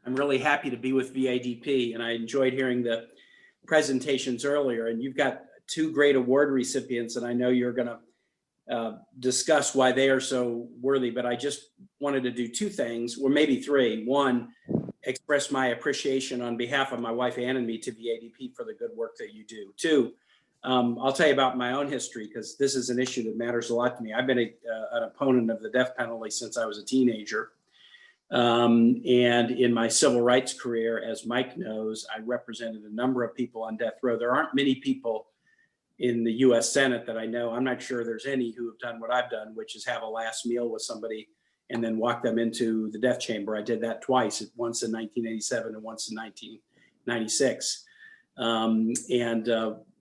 I'm really happy to be with VADP, and I enjoyed hearing the presentations earlier. And you've got two great award recipients, and I know you're going to discuss why they are so worthy. But I just wanted to do two things, or maybe three. One, express my appreciation on behalf of my wife Ann and me to VADP for the good work that you do. Two, I'll tell you about my own history, because this is an issue that matters a lot to me. I've been an opponent of the death penalty since I was a teenager. And in my civil rights career, as Mike knows, I represented a number of people on death row. There aren't many people in the US Senate that I know. I'm not sure there's any who have done what I've done, which is have a last meal with somebody and then walk them into the death chamber. I did that twice, once in 1987 and once in 1996.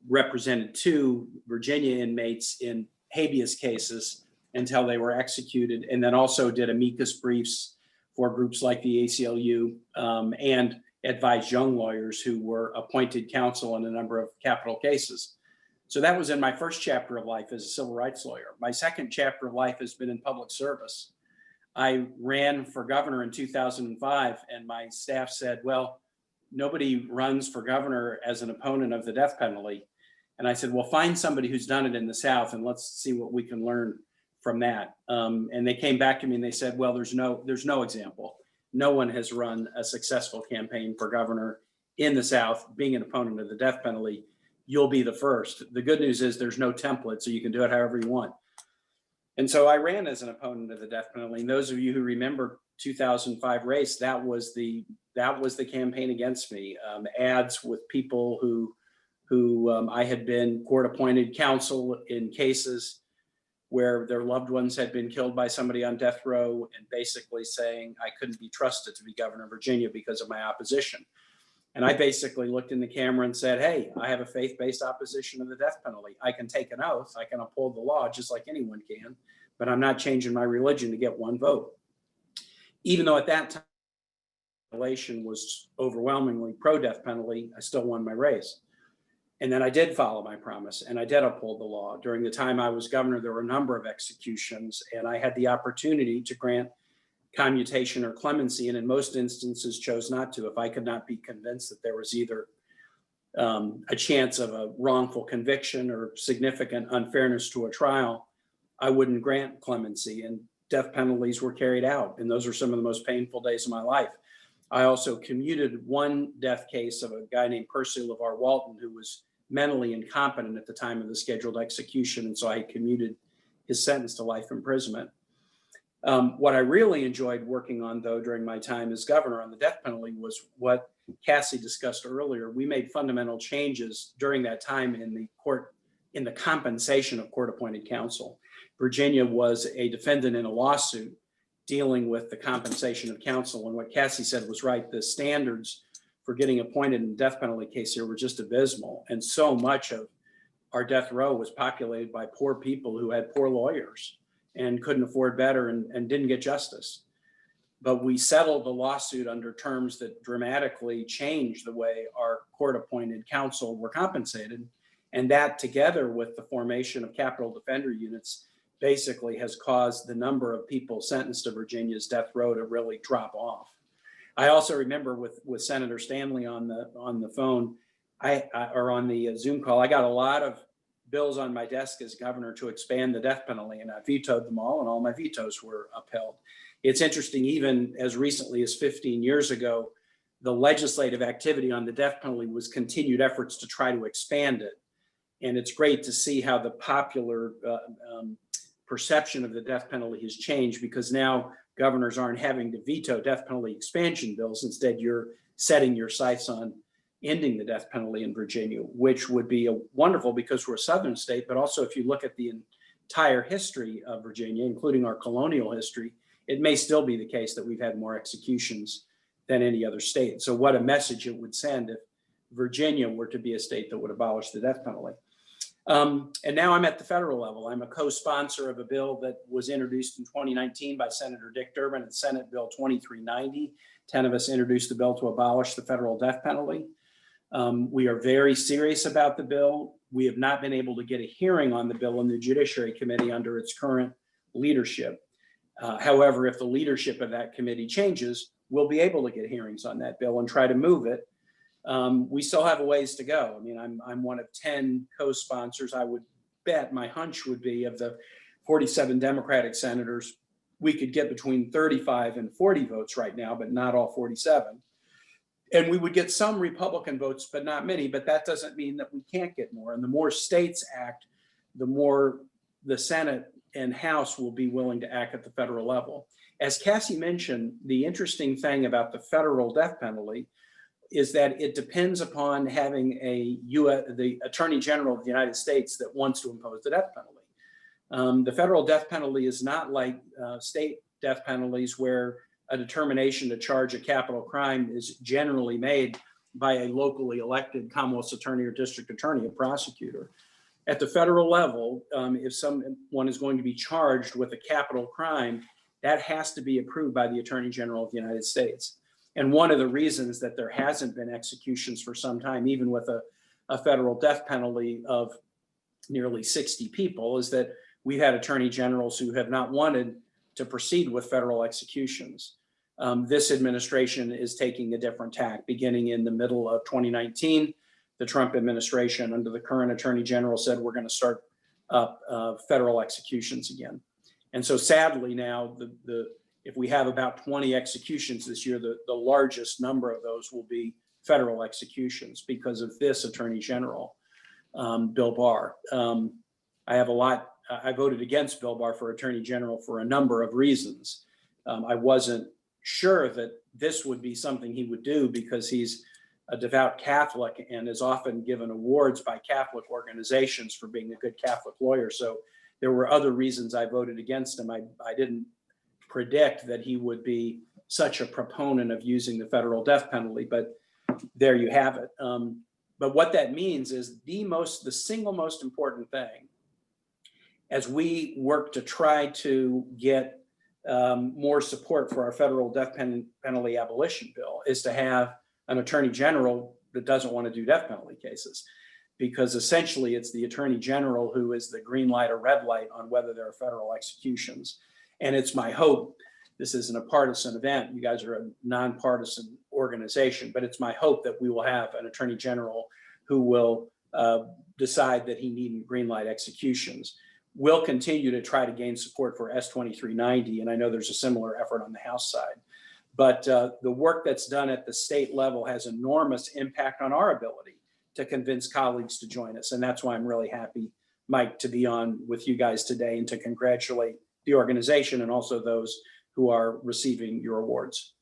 Represented two Virginia inmates in habeas cases until they were executed, and then also did amicus briefs for groups like the ACLU, and advised young lawyers who were appointed counsel in a number of capital cases. So that was in my first chapter of life as a civil rights lawyer. My second chapter of life has been in public service. I ran for governor in 2005, and my staff said, well, nobody runs for governor as an opponent of the death penalty. And I said, well, find somebody who's done it in the South, and let's see what we can learn from that. And they came back to me and they said, well, there's no example. No one has run a successful campaign for governor in the South being an opponent of the death penalty. You'll be the first. The good news is there's no template, so you can do it however you want. And so I ran as an opponent of the death penalty. And those of you who remember 2005 race, that was the campaign against me. Ads with people who I had been court-appointed counsel in cases where their loved ones had been killed by somebody on death row, and basically saying I couldn't be trusted to be governor of Virginia because of my opposition. And I basically looked in the camera and said, hey, I have a faith-based opposition of the death penalty. I can take an oath, I can uphold the law just like anyone can, but I'm not changing my religion to get one vote. Even though at that time, the population was overwhelmingly pro-death penalty, I still won my race. And then I did follow my promise, and I did uphold the law. During the time I was governor, there were a number of executions, and I had the opportunity to grant commutation or clemency, and in most instances chose not to. If I could not be convinced that there was either a chance of a wrongful conviction or significant unfairness to a trial, I wouldn't grant clemency, and death penalties were carried out. And those are some of the most painful days of my life. I also commuted one death case of a guy named Percy LeVar Walton, who was mentally incompetent at the time of the scheduled execution. And so I commuted his sentence to life imprisonment. What I really enjoyed working on, though, during my time as governor on the death penalty was what Cassie discussed earlier. We made fundamental changes during that time in the compensation of court-appointed counsel. Virginia was a defendant in a lawsuit dealing with the compensation of counsel. And what Cassie said was right. The standards for getting appointed in the death penalty case here were just abysmal. And so much of our death row was populated by poor people who had poor lawyers and couldn't afford better and didn't get justice. But we settled the lawsuit under terms that dramatically changed the way our court-appointed counsel were compensated. And that, together with the formation of capital defender units, basically has caused the number of people sentenced to Virginia's death row to really drop off. I also remember with Senator Stanley on the phone, or on the Zoom call, I got a lot of bills on my desk as governor to expand the death penalty, and I vetoed them all, and all my vetoes were upheld. It's interesting, even as recently as 15 years ago, the legislative activity on the death penalty was continued efforts to try to expand it. And it's great to see how the popular perception of the death penalty has changed, because now governors aren't having to veto death penalty expansion bills. Instead, you're setting your sights on ending the death penalty in Virginia, which would be wonderful because we're a southern state. But also, if you look at the entire history of Virginia, including our colonial history, it may still be the case that we've had more executions than any other state. So what a message it would send if Virginia were to be a state that would abolish the death penalty. And now I'm at the federal level. I'm a co-sponsor of a bill that was introduced in 2019 by Senator Dick Durbin and Senate Bill 2390. 10 of us introduced the bill to abolish the federal death penalty. We are very serious about the bill. We have not been able to get a hearing on the bill in the Judiciary Committee under its current leadership. However, if the leadership of that committee changes, we'll be able to get hearings on that bill and try to move it. We still have a ways to go. I mean, I'm one of 10 co-sponsors. I would bet, my hunch would be, of the 47 Democratic senators, we could get between 35 and 40 votes right now, but not all 47. And we would get some Republican votes, but not many. But that doesn't mean that we can't get more. And the more states act, the more the Senate and House will be willing to act at the federal level. As Cassie mentioned, the interesting thing about the federal death penalty is that it depends upon having the Attorney General of the United States that wants to impose the death penalty. The federal death penalty is not like state death penalties, where a determination to charge a capital crime is generally made by a locally elected Commonwealth's attorney or district attorney, a prosecutor. At the federal level, if someone is going to be charged with a capital crime, that has to be approved by the Attorney General of the United States. And one of the reasons that there hasn't been executions for some time, even with a federal death penalty of nearly 60 people, is that we've had attorney generals who have not wanted to proceed with federal executions. This administration is taking a different tack. Beginning in the middle of 2019, the Trump administration, under the current attorney general, said we're going to start federal executions again. And so sadly now, if we have about 20 executions this year, the largest number of those will be federal executions because of this attorney general, Bill Barr. I voted against Bill Barr for attorney general for a number of reasons. I wasn't sure that this would be something he would do because he's a devout Catholic and is often given awards by Catholic organizations for being a good Catholic lawyer. So there were other reasons I voted against him. I didn't predict that he would be such a proponent of using the federal death penalty, but there you have it. But what that means is the single most important thing as we work to try to get more support for our federal death penalty abolition bill is to have an attorney general that doesn't want to do death penalty cases, because essentially it's the attorney general who is the green light or red light on whether there are federal executions. And it's my hope, this isn't a partisan event, you guys are a nonpartisan organization, but it's my hope that we will have an attorney general who will decide that he needn't green light executions. We'll continue to try to gain support for S2390, and I know there's a similar effort on the House side. But the work that's done at the state level has enormous impact on our ability to convince colleagues to join us. And that's why I'm really happy, Mike, to be on with you guys today and to congratulate the organization and also those who are receiving your awards.